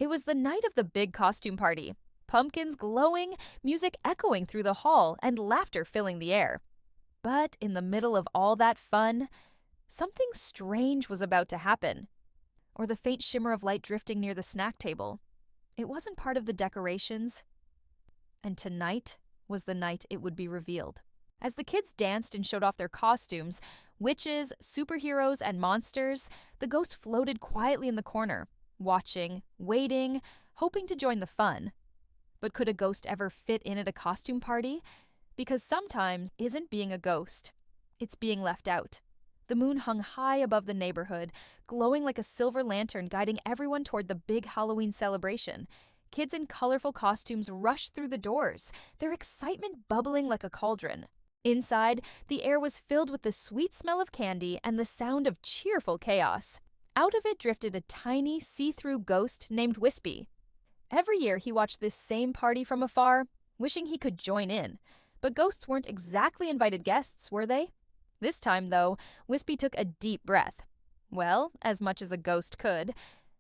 It was the night of the big costume party. Pumpkins glowing, music echoing through the hall, and laughter filling the air. But in the middle of all that fun, something strange was about to happen. Or the faint shimmer of light drifting near the snack table. It wasn't part of the decorations. And tonight was the night it would be revealed. As the kids danced and showed off their costumes, witches, superheroes, and monsters, the ghost floated quietly in the corner, watching, waiting, hoping to join the fun. But could a ghost ever fit in at a costume party? Because sometimes isn't being a ghost. It's being left out. The moon hung high above the neighborhood, glowing like a silver lantern guiding everyone toward the big Halloween celebration. Kids in colorful costumes rushed through the doors, their excitement bubbling like a cauldron. Inside, the air was filled with the sweet smell of candy and the sound of cheerful chaos. Out of it drifted a tiny, see-through ghost named Whispy. Every year he watched this same party from afar, wishing he could join in. But ghosts weren't exactly invited guests, were they? This time, though, Whispy took a deep breath. Well, as much as a ghost could,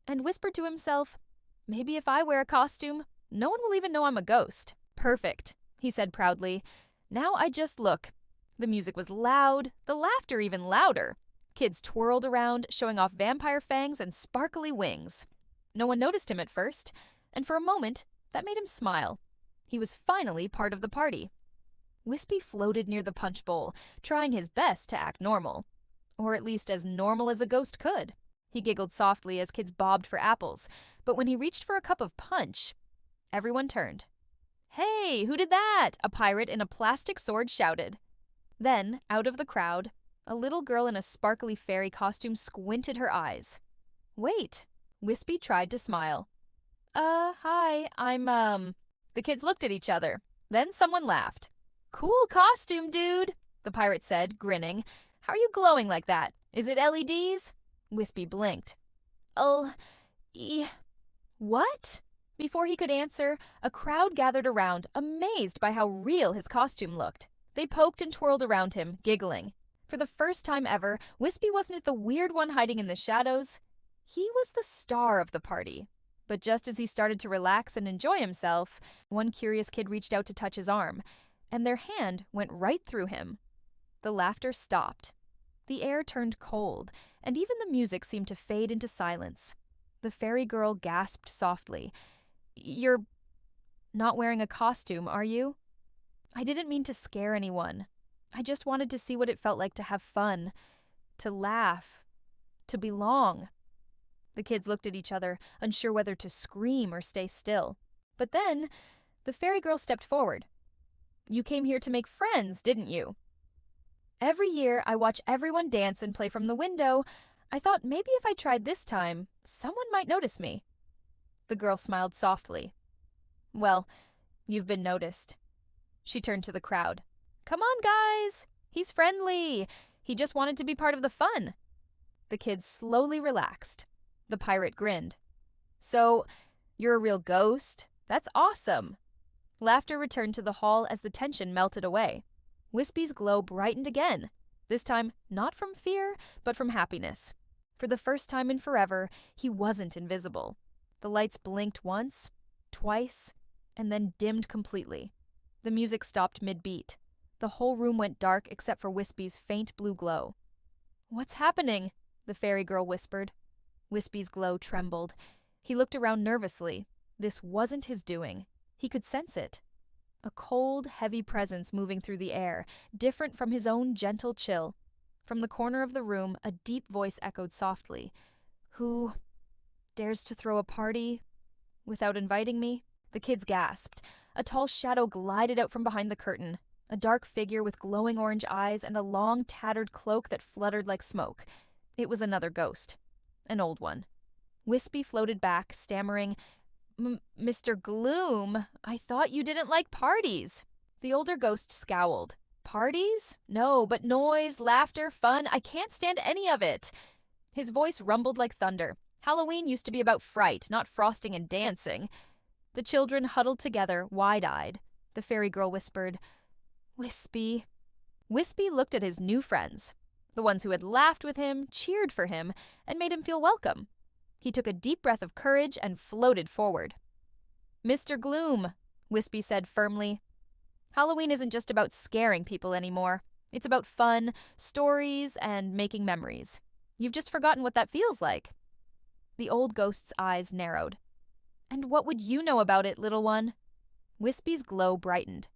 and whispered to himself, "Maybe if I wear a costume, no one will even know I'm a ghost." "Perfect," he said proudly. "Now I just look." The music was loud, the laughter even louder. Kids twirled around, showing off vampire fangs and sparkly wings. No one noticed him at first, and for a moment, that made him smile. He was finally part of the party. Whispy floated near the punch bowl, trying his best to act normal. Or at least as normal as a ghost could. He giggled softly as kids bobbed for apples, but when he reached for a cup of punch, everyone turned. "Hey, who did that?" a pirate in a plastic sword shouted. Then, out of the crowd, a little girl in a sparkly fairy costume squinted her eyes. "Wait," Whispy tried to smile. Hi, I'm. The kids looked at each other. Then someone laughed. "Cool costume, dude," the pirate said, grinning. "How are you glowing like that? Is it LEDs? Whispy blinked. What? Before he could answer, a crowd gathered around, amazed by how real his costume looked. They poked and twirled around him, giggling. For the first time ever, Whispy wasn't the weird one hiding in the shadows. He was the star of the party. But just as he started to relax and enjoy himself, one curious kid reached out to touch his arm, and their hand went right through him. The laughter stopped. The air turned cold, and even the music seemed to fade into silence. The fairy girl gasped softly. "You're not wearing a costume, are you?" "I didn't mean to scare anyone. I just wanted to see what it felt like to have fun, to laugh, to belong." The kids looked at each other, unsure whether to scream or stay still. But then, the fairy girl stepped forward. "You came here to make friends, didn't you?" "Every year, I watch everyone dance and play from the window. I thought maybe if I tried this time, someone might notice me." The girl smiled softly. "Well, you've been noticed." She turned to the crowd. "Come on, guys! He's friendly! He just wanted to be part of the fun." The kids slowly relaxed. The pirate grinned. "So, you're a real ghost? That's awesome!" Laughter returned to the hall as the tension melted away. Whispy's glow brightened again, this time not from fear, but from happiness. For the first time in forever, he wasn't invisible. The lights blinked once, twice, and then dimmed completely. The music stopped mid-beat. The whole room went dark except for Whispy's faint blue glow. "What's happening?" the fairy girl whispered. Whispy's glow trembled. He looked around nervously. This wasn't his doing. He could sense it. A cold, heavy presence moving through the air, different from his own gentle chill. From the corner of the room, a deep voice echoed softly. "Who dares to throw a party without inviting me?" The kids gasped. A tall shadow glided out from behind the curtain, a dark figure with glowing orange eyes and a long, tattered cloak that fluttered like smoke. It was another ghost, an old one. Whispy floated back, stammering, "Mr. Gloom, I thought you didn't like parties." The older ghost scowled. "Parties? No, but noise, laughter, fun, I can't stand any of it." His voice rumbled like thunder. Halloween used to be about fright, not frosting and dancing. The children huddled together, wide-eyed. The fairy girl whispered, "Whispy." Whispy looked at his new friends, the ones who had laughed with him, cheered for him, and made him feel welcome. He took a deep breath of courage and floated forward. "Mr. Gloom," Whispy said firmly, "Halloween isn't just about scaring people anymore. It's about fun, stories, and making memories. You've just forgotten what that feels like." The old ghost's eyes narrowed. "And what would you know about it, little one?" Whispy's glow brightened.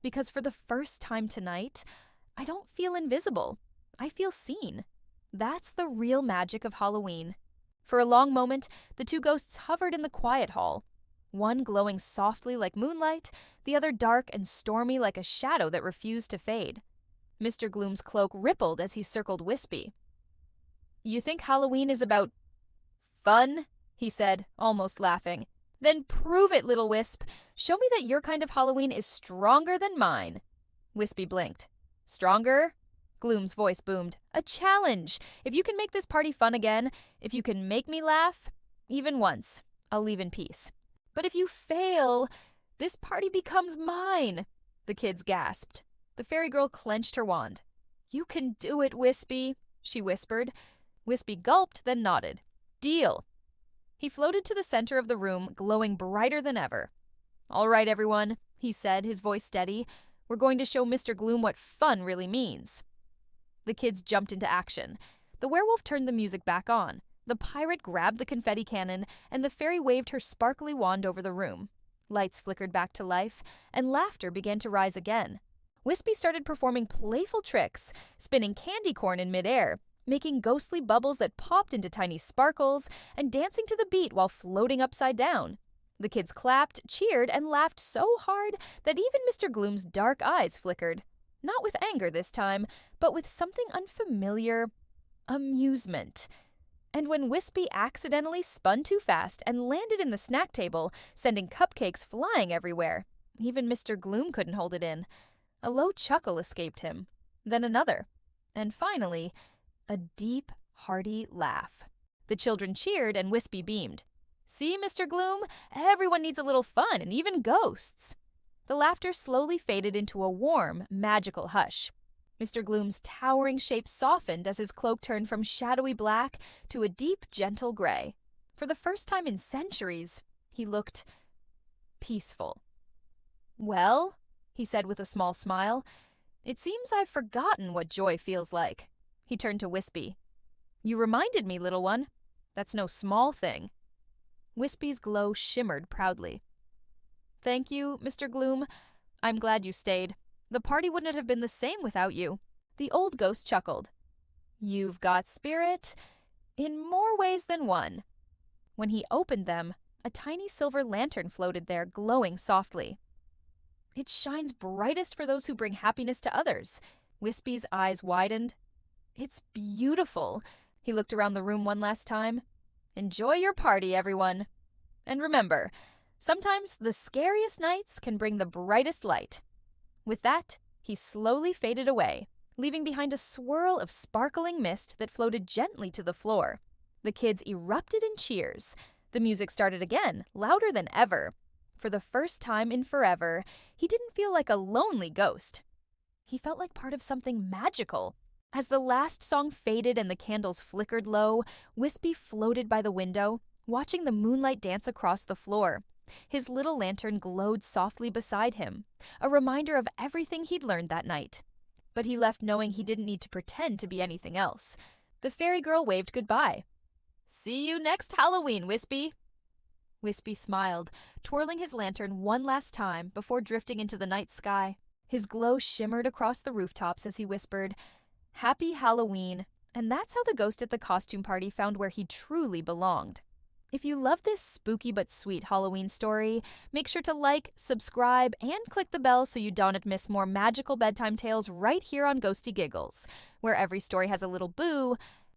"Because for the first time tonight, I don't feel invisible. I feel seen. That's the real magic of Halloween." For a long moment, the two ghosts hovered in the quiet hall, one glowing softly like moonlight, the other dark and stormy like a shadow that refused to fade. Mr. Gloom's cloak rippled as he circled Whispy. "You think Halloween is about fun?" he said, almost laughing. "Then prove it, little Wisp. Show me that your kind of Halloween is stronger than mine." Whispy blinked. "Stronger?" Gloom's voice boomed. "A challenge! If you can make this party fun again, if you can make me laugh, even once, I'll leave in peace. But if you fail, this party becomes mine." The kids gasped. The fairy girl clenched her wand. "You can do it, Whispy," she whispered. Whispy gulped, then nodded. "Deal." He floated to the center of the room, glowing brighter than ever. "All right, everyone," he said, his voice steady. "We're going to show Mr. Gloom what fun really means." The kids jumped into action. The werewolf turned the music back on. The pirate grabbed the confetti cannon, and the fairy waved her sparkly wand over the room. Lights flickered back to life, and laughter began to rise again. Whispy started performing playful tricks, spinning candy corn in midair, making ghostly bubbles that popped into tiny sparkles, and dancing to the beat while floating upside down. The kids clapped, cheered, and laughed so hard that even Mr. Gloom's dark eyes flickered. Not with anger this time, but with something unfamiliar. Amusement. And when Whispy accidentally spun too fast and landed in the snack table, sending cupcakes flying everywhere, even Mr. Gloom couldn't hold it in. A low chuckle escaped him, then another, and finally, a deep, hearty laugh. The children cheered and Whispy beamed. "See, Mr. Gloom? Everyone needs a little fun, and even ghosts." The laughter slowly faded into a warm, magical hush. Mr. Gloom's towering shape softened as his cloak turned from shadowy black to a deep, gentle gray. For the first time in centuries, he looked peaceful. "Well," he said with a small smile, "it seems I've forgotten what joy feels like." He turned to Whispy. "You reminded me, little one. That's no small thing." Whispy's glow shimmered proudly. "Thank you, Mr. Gloom. I'm glad you stayed. The party wouldn't have been the same without you." The old ghost chuckled. "You've got spirit in more ways than one." When he opened them, a tiny silver lantern floated there, glowing softly. "It shines brightest for those who bring happiness to others." Whispy's eyes widened. "It's beautiful." He looked around the room one last time. "Enjoy your party, everyone. And remember, sometimes the scariest nights can bring the brightest light." With that, he slowly faded away, leaving behind a swirl of sparkling mist that floated gently to the floor. The kids erupted in cheers. The music started again, louder than ever. For the first time in forever, he didn't feel like a lonely ghost. He felt like part of something magical. As the last song faded and the candles flickered low, Whispy floated by the window, watching the moonlight dance across the floor. His little lantern glowed softly beside him, a reminder of everything he'd learned that night. But he left knowing he didn't need to pretend to be anything else. The fairy girl waved goodbye. "See you next Halloween, Whispy." Whispy smiled, twirling his lantern one last time before drifting into the night sky. His glow shimmered across the rooftops as he whispered, "Happy Halloween." And that's how the ghost at the costume party found where he truly belonged. If you love this spooky but sweet Halloween story, make sure to like, subscribe, and click the bell so you don't miss more magical bedtime tales right here on Ghosty Giggles, where every story has a little boo